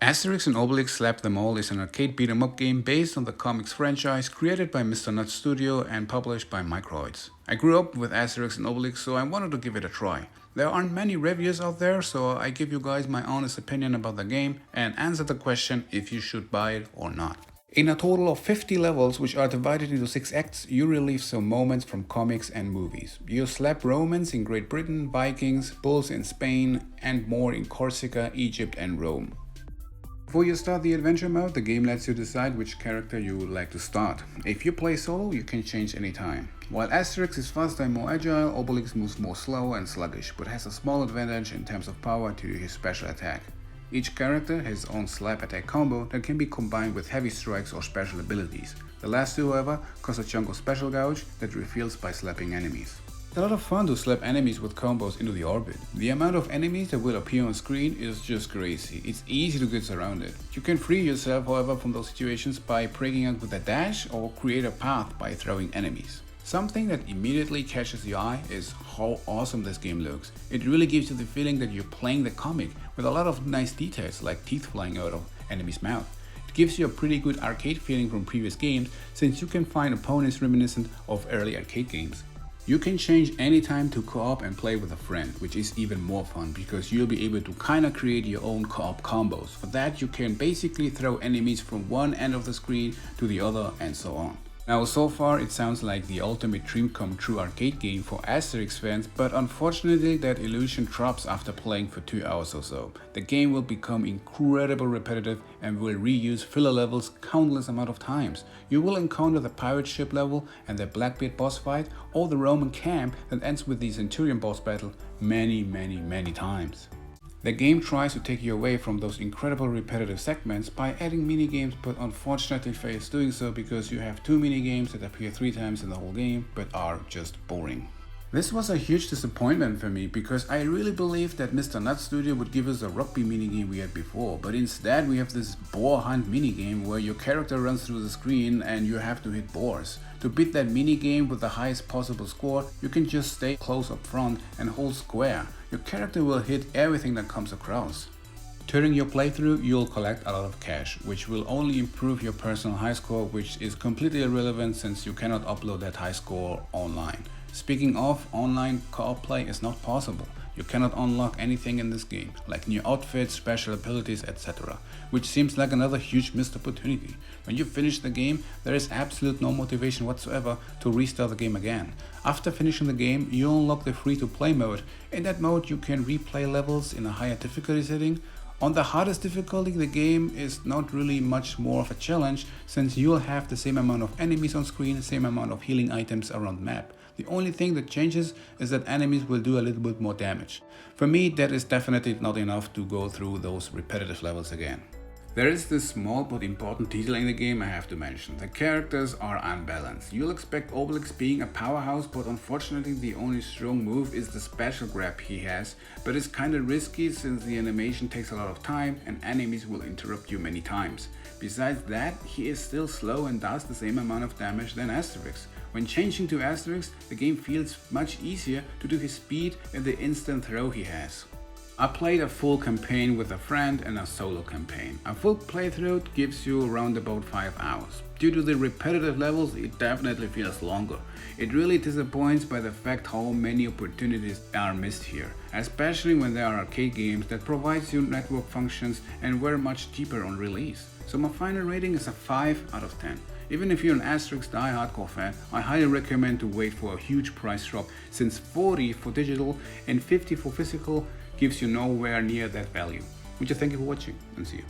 Asterix and Obelix Slap Them All is an arcade beat-em-up game based on the comics franchise created by Mr. Nuts Studio and published by Microids. I grew up with Asterix and Obelix, so I wanted to give it a try. There aren't many reviews out there, so I give you guys my honest opinion about the game and answer the question if you should buy it or not. In a total of 50 levels, which are divided into 6 acts, you relive some moments from comics and movies. You slap Romans in Great Britain, Vikings, Bulls in Spain, and more in Corsica, Egypt and Rome. Before you start the adventure mode, the game lets you decide which character you would like to start. If you play solo, you can change any time. While Asterix is faster and more agile, Obelix moves more slow and sluggish, but has a small advantage in terms of power due to his special attack. Each character has his own slap attack combo that can be combined with heavy strikes or special abilities. The last two, however, cost a chunk of special gouge that refills by slapping enemies. It's a lot of fun to slap enemies with combos into the orbit. The amount of enemies that will appear on screen is just crazy. It's easy to get surrounded. You can free yourself, however, from those situations by breaking out with a dash or create a path by throwing enemies. Something that immediately catches the eye is how awesome this game looks. It really gives you the feeling that you're playing the comic with a lot of nice details like teeth flying out of enemies' mouth. It gives you a pretty good arcade feeling from previous games since you can find opponents reminiscent of early arcade games. You can change anytime to co-op and play with a friend, which is even more fun because you'll be able to kinda create your own co-op combos. For that, you can basically throw enemies from one end of the screen to the other and so on. Now, so far it sounds like the ultimate dream come true arcade game for Asterix fans, but unfortunately that illusion drops after playing for 2 hours or so. The game will become incredibly repetitive and will reuse filler levels countless amount of times. You will encounter the pirate ship level and the Blackbeard boss fight or the Roman camp that ends with the Centurion boss battle many times. The game tries to take you away from those incredible repetitive segments by adding minigames, but unfortunately fails doing so because you have 2 minigames that appear 3 times in the whole game but are just boring. This was a huge disappointment for me because I really believed that Mr. Nuts Studio would give us a rugby minigame we had before, but instead we have this boar hunt minigame where your character runs through the screen and you have to hit boars. To beat that minigame with the highest possible score, you can just stay close up front and hold square. Your character will hit everything that comes across. During your playthrough, you'll collect a lot of cash, which will only improve your personal high score, which is completely irrelevant since you cannot upload that high score online. Speaking of, online co-op play is not possible. You cannot unlock anything in this game, like new outfits, special abilities, etc. Which seems like another huge missed opportunity. When you finish the game, there is absolute no motivation whatsoever to restart the game again. After finishing the game, you unlock the free-to-play mode. In that mode, you can replay levels in a higher difficulty setting. On the hardest difficulty, the game is not really much more of a challenge since you'll have the same amount of enemies on screen, same amount of healing items around the map. The only thing that changes is that enemies will do a little bit more damage. For me, that is definitely not enough to go through those repetitive levels again. There is this small but important detail in the game I have to mention. The characters are unbalanced. You'll expect Obelix being a powerhouse, but unfortunately the only strong move is the special grab he has, but it's kinda risky since the animation takes a lot of time and enemies will interrupt you many times. Besides that, he is still slow and does the same amount of damage than Asterix. When changing to Asterix, the game feels much easier due to his speed and the instant throw he has. I played a full campaign with a friend and a solo campaign. A full playthrough gives you around about 5 hours. Due to the repetitive levels, it definitely feels longer. It really disappoints by the fact how many opportunities are missed here, especially when there are arcade games that provides you network functions and were much cheaper on release. So my final rating is a 5 out of 10. Even if you're an Asterix die-hardcore fan, I highly recommend to wait for a huge price drop since 40 for digital and 50 for physical gives you nowhere near that value. Thank you for watching and see you.